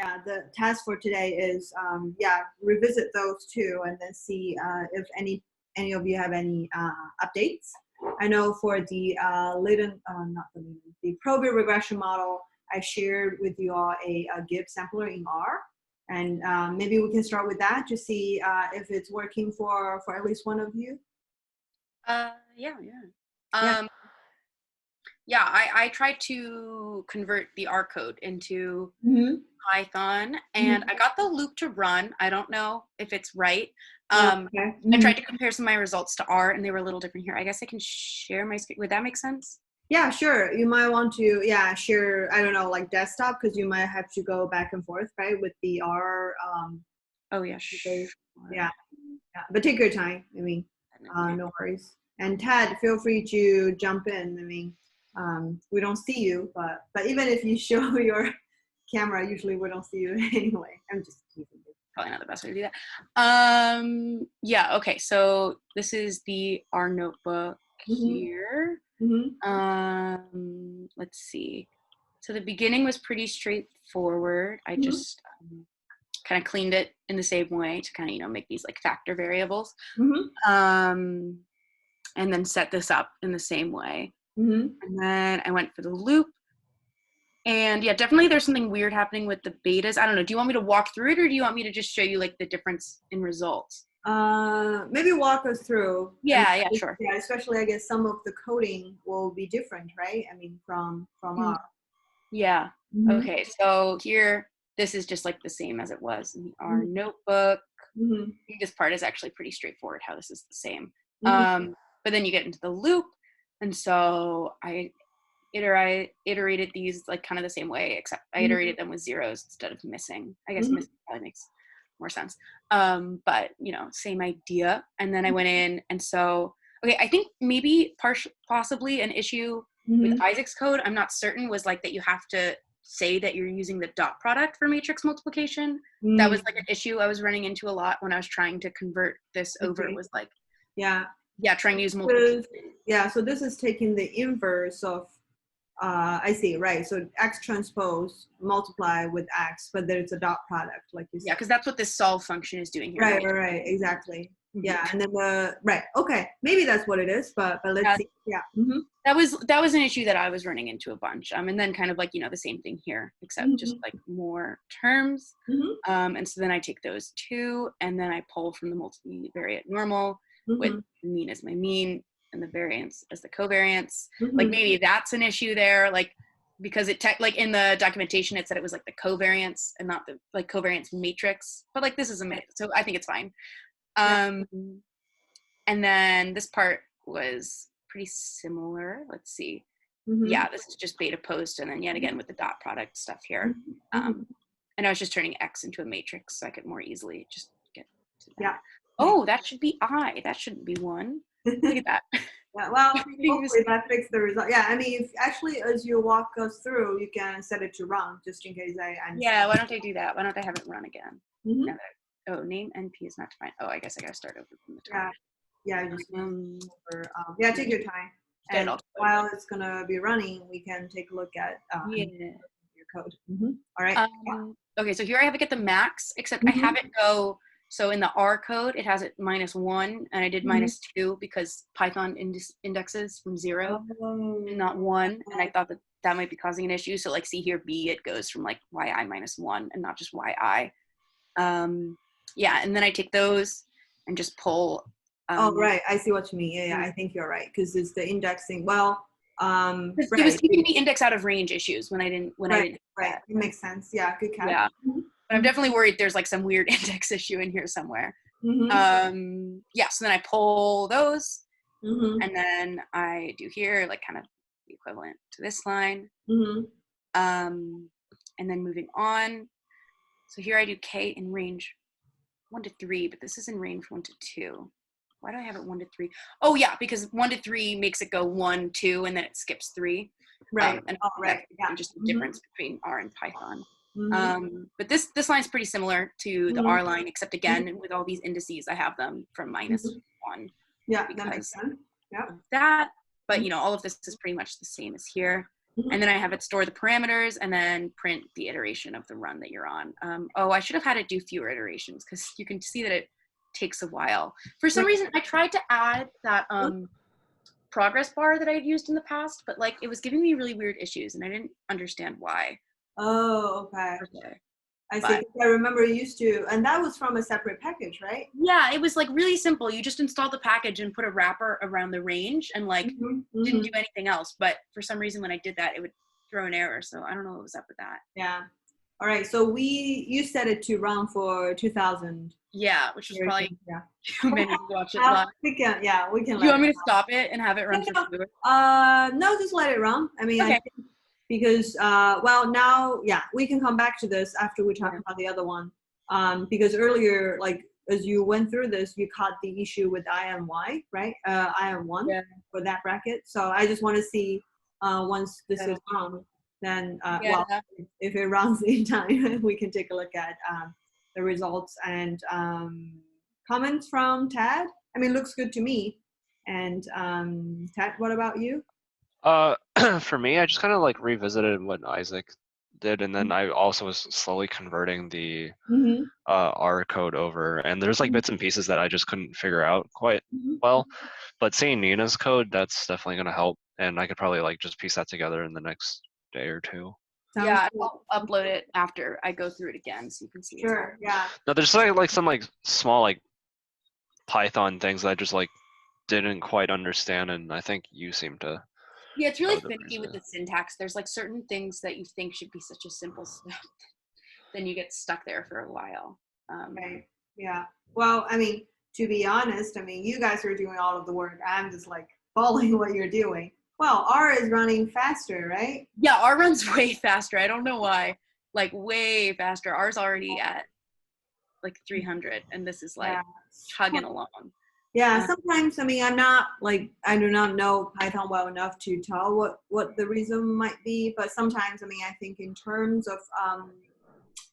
yeah, the task for today is, revisit those two and then see if any of you have any updates. I know for the the Probit regression model, I shared with you all a GIB sampler in R. And maybe we can start with that to see if it's working for at least one of you. I tried to convert the R code into Python, and I got the loop to run. I don't know if it's right. I tried to compare some of my results to R, and they were a little different here. I guess I can share my screen. Would that make sense? Yeah, sure. You might want to, share, I don't know, like desktop, because you might have to go back and forth, right, with the R. Oh, yeah, sure. Yeah, but take your time. I mean, no worries. And Ted, feel free to jump in. I mean, we don't see you, but even if you show your camera, usually we don't see you anyway. I'm just teasing you. Probably not the best way to do that. Okay, so this is the R notebook here. Let's see. So the beginning was pretty straightforward. I just kind of cleaned it in the same way to kind of, make these like factor variables. And then set this up in the same way. And then I went for the loop. And yeah, definitely there's something weird happening with the betas. I don't know. Do you want me to walk through it, or do you want me to just show you like the difference in results? Maybe walk us through. Yeah, sure. Yeah, especially I guess some of the coding will be different, right? I mean, from R. Yeah. Okay. So here, this is just like the same as it was in the R notebook. This part is actually pretty straightforward how this is the same. But then you get into the loop, and so I iterated these like kind of the same way, except I iterated them with zeros instead of missing. I guess missing probably makes more sense. But same idea. And then I went in, and so I think maybe possibly an issue with Isaac's code, I'm not certain, was like that you have to say that you're using the dot product for matrix multiplication. That was like an issue I was running into a lot when I was trying to convert this over. It was like trying to use multiplication. Yeah, so this is taking the inverse of I see, right. So X transpose multiply with X, but there's a dot product, like you said. Yeah, because that's what this solve function is doing here. Right, exactly. Yeah, and then okay, maybe that's what it is, but let's see. Yeah. That was an issue that I was running into a bunch. And then kind of like, the same thing here, except just like more terms. And so then I take those two, and then I pull from the multivariate normal with mean as my mean, and the variance as the covariance. Like maybe that's an issue there, like because it like in the documentation it said it was like the covariance and not the like covariance matrix, but like this is a matrix, so I think it's fine. And then this part was pretty similar. Let's see. Yeah, this is just beta post, and then yet again with the dot product stuff here. And I was just turning X into a matrix so I could more easily just get to that. Oh, that should be I. That shouldn't be 1. Look at that. Yeah, well, hopefully that fixed the result. Yeah, I mean, if actually as you walk us through, you can set it to run just in case I Yeah, why don't I do that? Why don't I have it run again? Name NP is not defined. Oh, I guess I gotta start over from the top. Yeah, just take your time. And while it's gonna be running, we can take a look at your code. All right. Okay, so here I have it get the max, except I have it go. So in the R code, it has it -1, and I did -2 because Python indexes from 0 and not 1, and I thought that might be causing an issue. So like see here, B, it goes from like yi -1 and not just yi. And then I take those and just pull. Right, I see what you mean. Yeah, I think you're right, because it's the indexing. Well, it was keeping me index out of range issues when I didn't. Right, it makes sense. Yeah, good catch. Yeah. But I'm definitely worried there's like some weird index issue in here somewhere. So then I pull those, and then I do here like kind of the equivalent to this line. And then moving on. So here I do K in range 1 to 3, but this is in range 1 to 2. Why do I have it 1 to 3? Oh yeah, because 1 to 3 makes it go 1, 2, and then it skips 3. Right. Just the difference between R and Python. But this line's pretty similar to the R line, except again with all these indices I have them from -1. Yeah, that makes sense. Yeah. That, but all of this is pretty much the same as here. and then I have it store the parameters and then print the iteration of the run that you're on. Oh, I should have had it do fewer iterations because you can see that it takes a while. For some reason, I tried to add that progress bar that I had used in the past, but like it was giving me really weird issues and I didn't understand why. Oh, okay. I see. But, I remember you used to, and that was from a separate package, right? yeah, it was like really simple. You just installed the package and put a wrapper around the range and like didn't do anything else. But for some reason, when I did that, it would throw an error. So I don't know what was up with that. Yeah. All right. So you set it to run for 2000. Yeah, which was probably too many to watch it live. We can. Do you want me to stop it and have it run for 2 hours? No, just let it run. I mean, okay. I think because well now we can come back to this after we talk about the other one, because earlier, like as you went through this, you caught the issue with IM1, right? IM1 for that bracket. So I just want to see once this is run, then well, if it runs in time, we can take a look at the results and comments from Tad. I mean, looks good to me. And Tad, what about you? For me, I just kind of like revisited what Isaac did, and then I also was slowly converting the R code over, and there's like bits and pieces that I just couldn't figure out quite well. But seeing Nina's code, that's definitely gonna help, and I could probably like just piece that together in the next day or two. Yeah, I'll upload it after I go through it again, so you can see. Sure. Yeah. No, there's like some like small like Python things that I just like didn't quite understand, and I think you seem to. Yeah, it's really finicky with the syntax. There's like certain things that you think should be such a simple step, then you get stuck there for a while. Right. Yeah. Well, I mean, to be honest, I mean, you guys are doing all of the work. I'm just like following what you're doing. Well, R is running faster, right? Yeah, R runs way faster. I don't know why. Like way faster. R's already at like 300, and this is like chugging along. Yeah, sometimes, I mean, I do not know Python well enough to tell what the reason might be, but sometimes, I mean, I think in terms of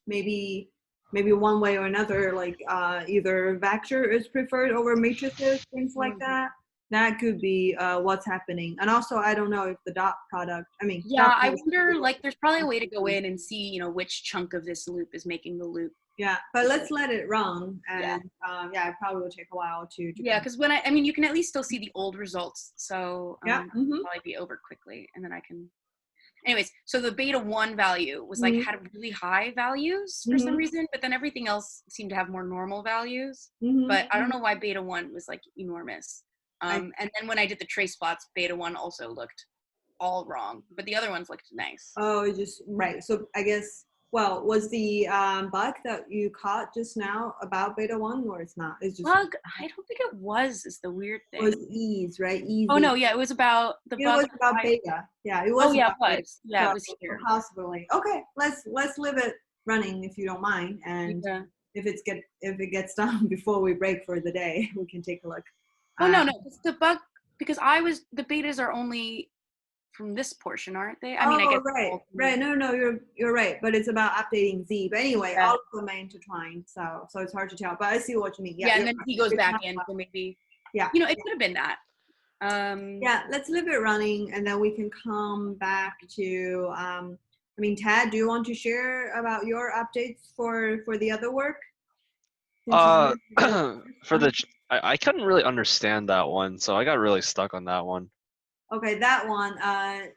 maybe one way or another, like either vector is preferred over matrices, things like that. That could be what's happening. And also, I don't know if the dot product, I mean. Yeah, I wonder, like, there's probably a way to go in and see, you know, which chunk of this loop is making the loop. Yeah, but let's let it run, and it probably will take a while to yeah, because when I mean, you can at least still see the old results, so it'll probably be over quickly, and then I can. Anyways, so the beta 1 value was like had really high values for some reason, but then everything else seemed to have more normal values. But I don't know why beta 1 was like enormous. And then when I did the trace plots, beta 1 also looked all wrong, but the other ones looked nice. Oh, just right. So I guess. Well, was the bug that you caught just now about beta 1, or it's not? It's just bug. I don't think it was. Is the weird thing. It was ease, right? Easy. Oh no, yeah, it was about the bug. It was about beta. Yeah, it was. Oh yeah, it was. Yeah, it was here. Possibly. Okay, let's leave it running if you don't mind, and if it gets done before we break for the day, we can take a look. Oh no, it's the bug because the betas are only from this portion, aren't they? I mean, I guess right. No, you're right. But it's about updating Z. But anyway, all of them are intertwined, so it's hard to tell. But I see what you mean. Yeah, and then he goes back in, so maybe. Yeah. You know, it could have been that. Yeah, let's leave it running, and then we can come back to. I mean, Tad, do you want to share about your updates for the other work? For the I couldn't really understand that one, so I got really stuck on that one. Okay, that one,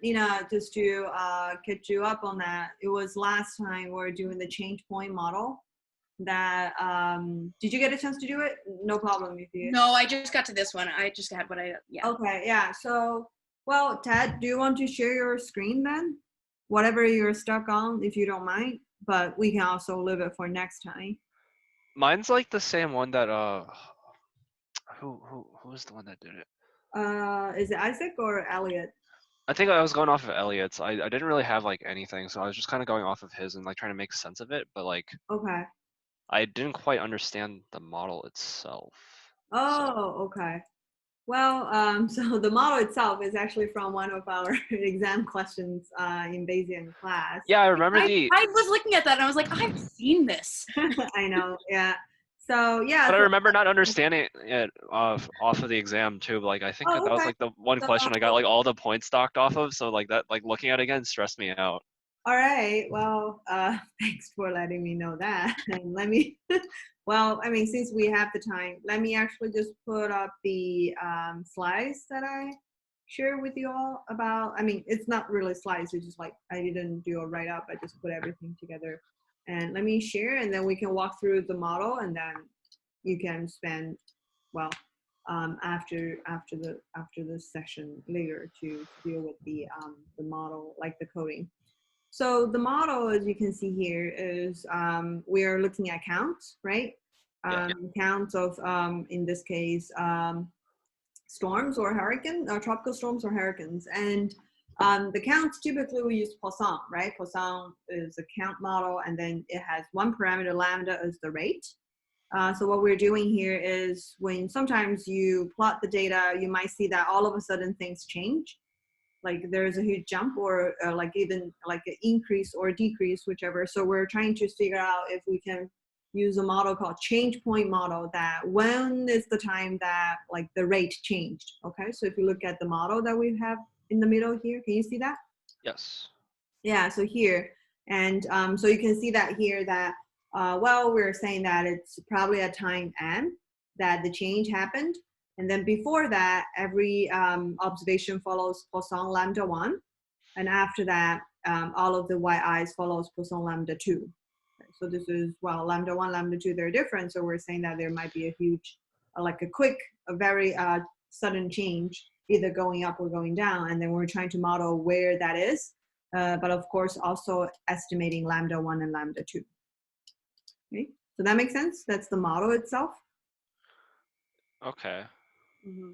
Nina, just to catch you up on that, it was last time we were doing the change point model. That did you get a chance to do it? No problem if you. No, I just got to this one. I just had what I Okay, yeah. So, well, Ted, do you want to share your screen then? Whatever you're stuck on, if you don't mind. But we can also leave it for next time. Mine's like the same one that who was the one that did it? Is it Isaac or Elliot? I think I was going off of Elliot's. I didn't really have like anything, so I was just kind of going off of his and like trying to make sense of it, but like I didn't quite understand the model itself. Okay. Well, so the model itself is actually from one of our exam questions in Bayesian class. Yeah, I remember I was looking at that and I was like, I've seen this. I know, yeah. So yeah. But I So, remember not understanding it off of the exam too. Like I think that oh, was okay. like the one So, question I got like all the points docked off of. So like that, like looking at it again stressed me out. all right. Well, thanks for letting me know that. And let me, well, I mean, since we have the time, let me actually just put up the slides that I share with you all about. I mean, it's not really slides. It's just like I didn't do a write up. I just put everything together. And let me share, and then we can walk through the model, and then you can spend, well, after this session later to deal with the model, like the coding. So the model, as you can see here, is we are looking at counts, right? Yeah. Counts of, in this case, storms or hurricanes, or tropical storms or hurricanes. And the counts, typically we use Poisson, right? Poisson is a count model, and then it has one parameter, lambda, as the rate. So what we're doing here is when sometimes you plot the data, you might see that all of a sudden things change. Like there's a huge jump, or like even like an increase or decrease, whichever. So we're trying to figure out if we can use a model called change point model, that when is the time that like the rate changed. Okay, so if you look at the model that we have in the middle here, can you see that? Yes. Yeah, so here, and so you can see that here that, well, we're saying that it's probably at time m that the change happened. And then before that, every observation follows Poisson lambda 1. And after that, all of the yi's follows Poisson lambda 2. So this is, well, lambda 1, lambda 2, they're different. So we're saying that there might be a huge, like a quick, a very sudden change, either going up or going down. And then we're trying to model where that is. But of course, also estimating lambda 1 and lambda 2. Okay, so that makes sense? That's the model itself. Okay. Mm-hmm.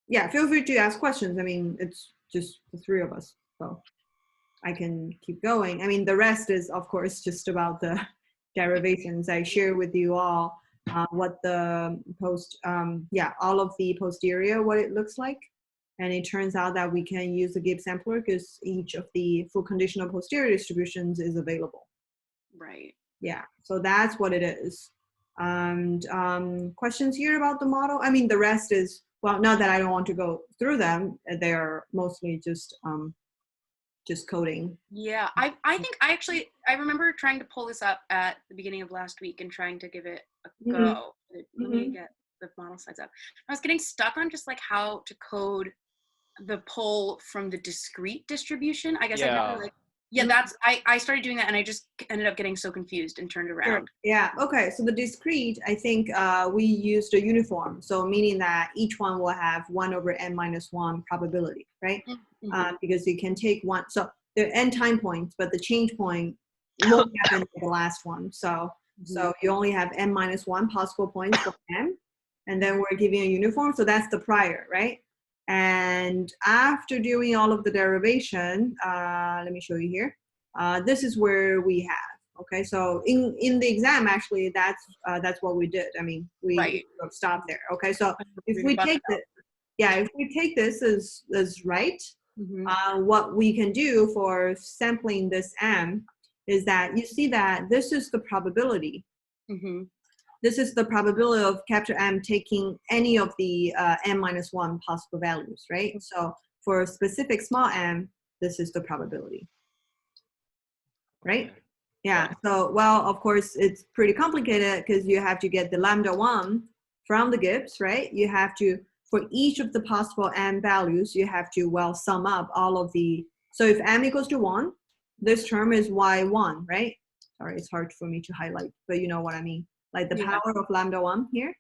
Yeah, feel free to ask questions. I mean, it's just the three of us, so I can keep going. I mean, the rest is, of course, just about the derivations. I share with you all what the all of the posterior, what it looks like. And it turns out that we can use the Gibbs sampler because each of the full conditional posterior distributions is available. Right. Yeah, so that's what it is. And questions here about the model? I mean, the rest is, well, not that I don't want to go through them. They're mostly just coding. Yeah, I think I remember trying to pull this up at the beginning of last week and trying to give it a go. Let me get the model slides up. I was getting stuck on just like how to code the poll from the discrete distribution. I guess Yeah. I never that's I started doing that and I just ended up getting so confused and turned around. Sure. Yeah. Okay. So the discrete, I think we used a uniform. So meaning that each one will have 1 over n minus 1 probability, right? Because you can take one. So there are n time points, but the change point won't happen to the last one. So so you only have n minus 1 possible points for n, and then we're giving a uniform. So that's the prior, right? And after doing all of the derivation, let me show you here. This is where we have. Okay, so in the exam, actually, that's what we did. I mean, we stopped there. Okay, so if we take this, if we take this as right, what we can do for sampling this m is that you see that this is the probability. This is the probability of capital M taking any of the n minus 1 possible values, right? So for a specific small m, this is the probability, right? Yeah, so, well, of course, it's pretty complicated because you have to get the lambda 1 from the Gibbs, right? You have to, for each of the possible m values, you have to, well, sum up all of the, so if m equals to 1, this term is y1, right? Sorry, it's hard for me to highlight, but you know what I mean. Like the power of lambda 1 here.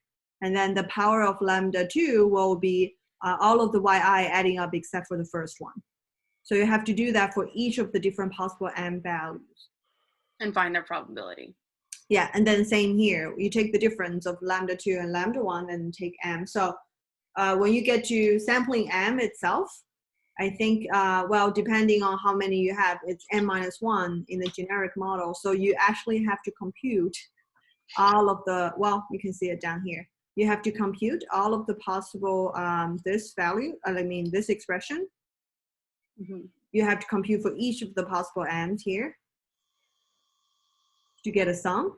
And then the power of lambda 2 will be all of the yi adding up except for the first one. So you have to do that for each of the different possible m values. And find their probability. Yeah, and then same here. You take the difference of lambda 2 and lambda 1 and take m. So when you get to sampling m itself, I think, well, depending on how many you have, it's n minus 1 in the generic model. So you actually have to compute all of the, well, you can see it down here. You have to compute all of the possible, this value, I mean, this expression. You have to compute for each of the possible m's here to get a sum.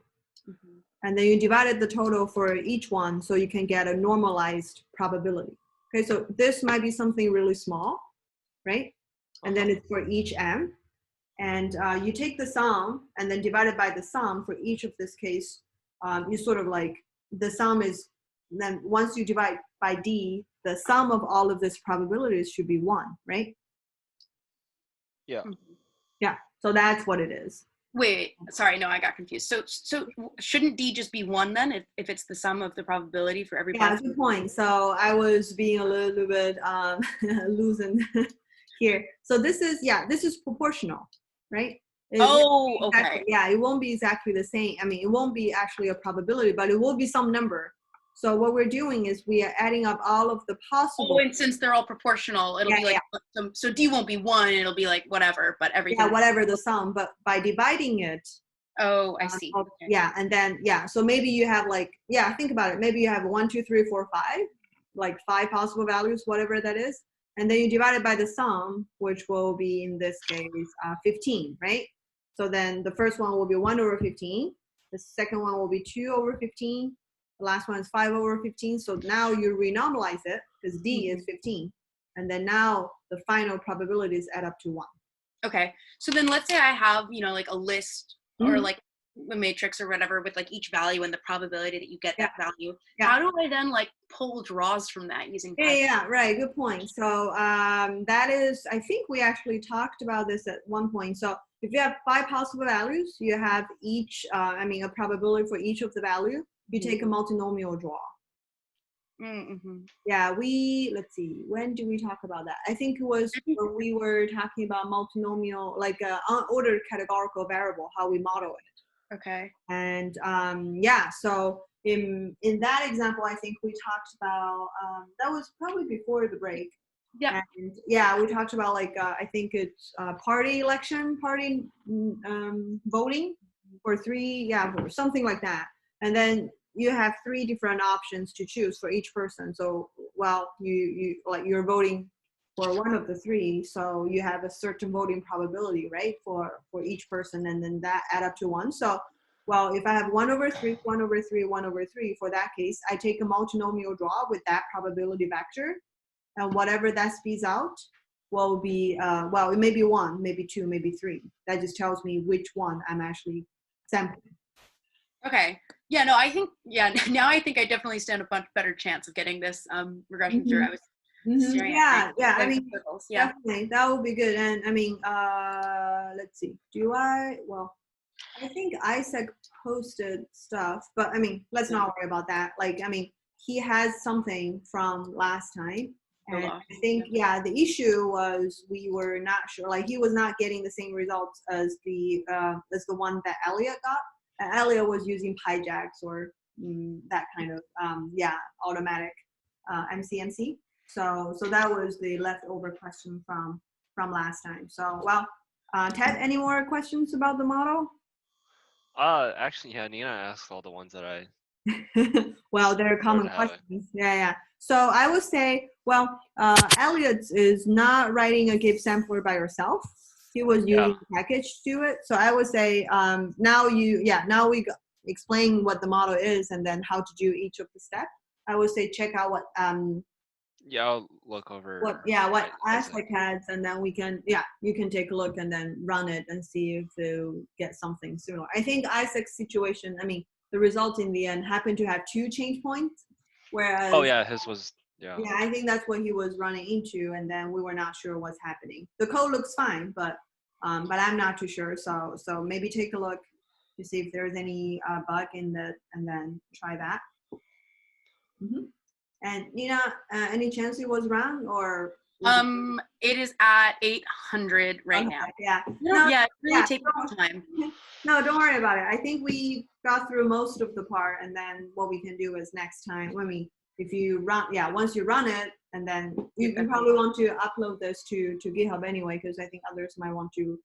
And then you divided the total for each one, so you can get a normalized probability. Okay, so this might be something really small, right? And then it's for each m. And you take the sum and then divide it by the sum for each of this case. You sort of like, the sum is, then once you divide by d, the sum of all of this probabilities should be 1, right? Yeah. Yeah, so that's what it is. Wait, sorry, no, I got confused. So shouldn't D just be 1 then, if it's the sum of the probability for every Yeah, good point. So I was being a little bit losing here. So this is proportional, right? Okay. Yeah, it won't be exactly the same. I mean, it won't be actually a probability, but it will be some number. So what we're doing is we are adding up all of the possible. And since they're all proportional, it'll be like, so D won't be 1, it'll be like whatever, but everything. Yeah, whatever the sum, but by dividing it. Oh, I see. Okay. Yeah, and then, so maybe you have like, think about it. Maybe you have 1, 2, 3, 4, 5, like 5 possible values, whatever that is. And then you divide it by the sum, which will be, in this case, 15, right? So then the first one will be 1 over 15. The second one will be 2 over 15. The last one is 5 over 15. So now you renormalize it because D is 15. And then now the final probabilities add up to 1. Okay. So then let's say I have, like a list or like a matrix or whatever with like each value and the probability that you get that value. How do I then like pull draws from that using right, good point. So that is, I think we actually talked about this at one point. So if you have 5 possible values, you have each a probability for each of the value. You take a multinomial draw. Yeah, let's see, when do we talk about that? I think it was when we were talking about multinomial, like unordered categorical variable, how we model it. Okay. And so in that example, I think we talked about, that was probably before the break. Yeah. And we talked about like, I think it's party voting for 3, or something like that. And then you have 3 different options to choose for each person. So, you're voting for one of the 3, so you have a certain voting probability, right, for each person, and then that add up to 1. So, if I have 1 over 3, 1 over 3, 1 over 3, for that case, I take a multinomial draw with that probability vector, and whatever that speeds out will be, it may be 1, maybe 2, maybe 3. That just tells me which one I'm actually sampling. Okay. Yeah, no, I think, now I think I definitely stand a much better chance of getting this regression through. I was staring at I mean, circles. Definitely, that would be good. And I mean, let's see, I think Isaac posted stuff, but I mean, let's not worry about that. Like, I mean, he has something from last time. And I think, the issue was we were not sure, like he was not getting the same results as the one that Elliot got. Elliot was using PyJax or that kind of, automatic MCMC. So that was the leftover question from last time. So, Ted, any more questions about the model? Actually, Nina asked all the ones that I. They're common questions. Yeah. So I would say, Elliot is not writing a GIF sampler by herself. He was using a package to do it. So I would say, now we explain what the model is and then how to do each of the steps. I would say check out what I'll look over what Isaac has, and then we can you can take a look and then run it and see if you get something similar. I think Isaac's situation, I mean, the result in the end happened to have 2 change points, whereas his was I think that's what he was running into, and then we were not sure what's happening. The code looks fine, but I'm not too sure. So maybe take a look to see if there's any bug in that, and then try that. And Nina, any chance it was wrong, or? It is at 800 right now. Yeah. It really takes time. No, don't worry about it. I think we got through most of the part, and then what we can do is next time if you run, once you run it, and then you probably want to upload this to GitHub anyway, because I think others might want to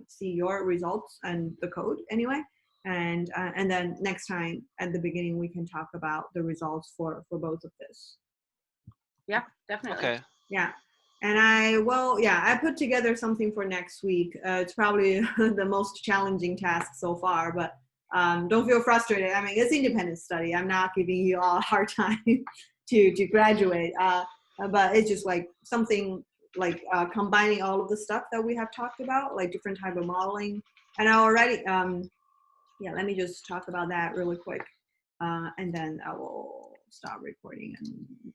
see your results and the code anyway. And then next time at the beginning, we can talk about the results for both of this. Yeah, definitely. Okay. Yeah. And I put together something for next week. It's probably the most challenging task so far, but don't feel frustrated. I mean, it's independent study. I'm not giving you all a hard time to graduate, but it's just like something like combining all of the stuff that we have talked about, like different type of modeling. And I already, yeah, let me just talk about that really quick, and then I will stop recording and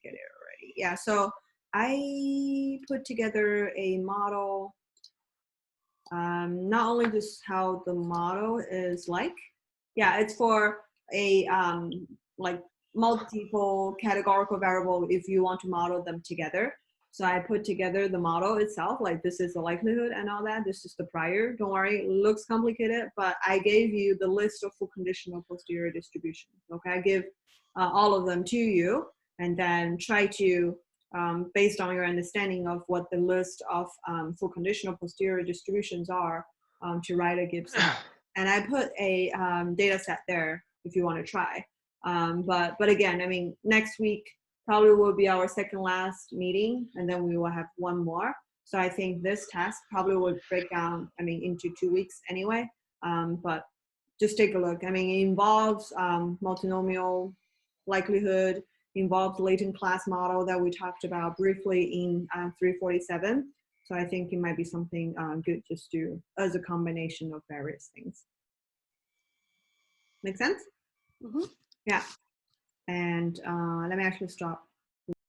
get it ready. Yeah, so I put together a model, not only just how the model is like, yeah, it's for a like multiple categorical variable if you want to model them together. So I put together the model itself, like this is the likelihood and all that. This is the prior. Don't worry, it looks complicated, but I gave you the list of full conditional posterior distributions. Okay, I give all of them to you, and then try to, based on your understanding of what the list of full conditional posterior distributions are, to write a Gibson. And I put a data set there if you want to try. But again, I mean, next week probably will be our second last meeting, and then we will have one more. So I think this task probably will break down, I mean, into 2 weeks anyway. But just take a look. I mean, it involves multinomial likelihood, involves latent class model that we talked about briefly in 347. So I think it might be something good just to, as a combination of various things. Make sense? Mm-hmm. Yeah. And let me actually stop